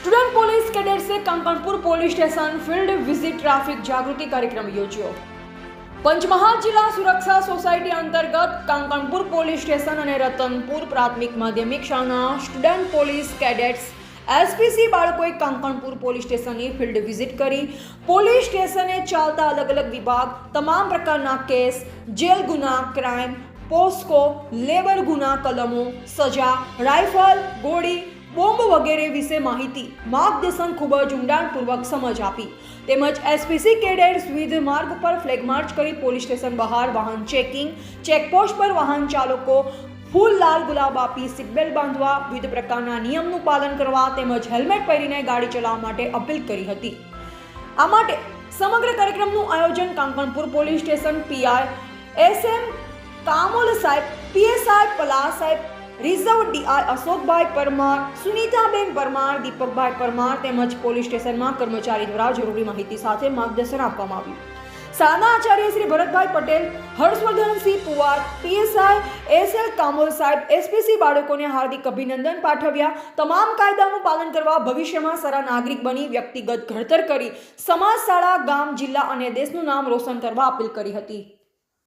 Student police કેડેટ્સે Kankanpur police station field visit traffic જાગૃતિ કાર્યક્રમ યોજ્યો। પંચમહાલ જિલ્લા સુરક્ષા સોસાયટી અંતર્ગત કાંકણપુર પોલીસ સ્ટેશન અને રતનપુર પ્રાથમિક માધ્યમિક શાળાના સ્ટુડન્ટ પોલીસ કેડેટ્સ એસપીસી બાળકોએ કાંકણપુર પોલીસ સ્ટેશનની ફિલ્ડ વિઝિટ કરી પોલીસ સ્ટેશને ચાલતા અલગ અલગ વિભાગ, તમામ પ્રકારના કેસ, જેલ ગુના, ક્રાઇમ, પોસ્કો, લેબર ગુના કલમો, સજા, રાઇફલ, ગોળી, બોમ્બ વગેરે વિશે માહિતી, માર્ગદર્શન ખૂબ જ ઊંડાણપૂર્વક સમજ આપી। તેમજ એસપીસી કેડેટ્સ વિવિધ માર્ગ પર ફ્લેગ માર્ચ કરી પોલીસ સ્ટેશન બહાર વાહન ચેકિંગ, ચેકપોસ્ટ પર વાહન ચાલકો ફૂલ, લાલ, ગુલાબ આપી સીટ બેલ્ટ બાંધવા, વિવિધ પ્રકારના નિયમનું પાલન કરવા તેમજ હેલ્મેટ પહેરીને ગાડી ચલાવવા માટે અપીલ કરી હતી। આ માટે સમગ્ર કાર્યક્રમનું આયોજન Kankanpur police station PI SM Kamol સાહેબ, પીએસઆઈ પલાસ સાહેબ, રિઝર્વ ડીઆઈ અશોકભાઈ પરમાર, સુનીતાબેન પરમાર, દીપકભાઈ પરમાર તેમજ પોલીસ સ્ટેશનમાં કર્મચારી દ્વારા જરૂરી માહિતી સાથે માર્ગદર્શન આપવામાં આવ્યું। શાળાના આચાર્ય શ્રી ભરતભાઈ પટેલ, હર્ષવર્ધનસિંહ પુવાર, પીએસઆઈ એસએલ કામોલ સાહેબ એસપીસી બાળકોને હાર્દિક અભિનંદન પાઠવ્યા। તમામ કાયદાનું પાલન કરવા, ભવિષ્યમાં સારા નાગરિક બની વ્યક્તિગત ઘડતર કરી સમાજ, શાળા, ગામ, જિલ્લા અને દેશનું નામ રોશન કરવા અપીલ કરી હતી।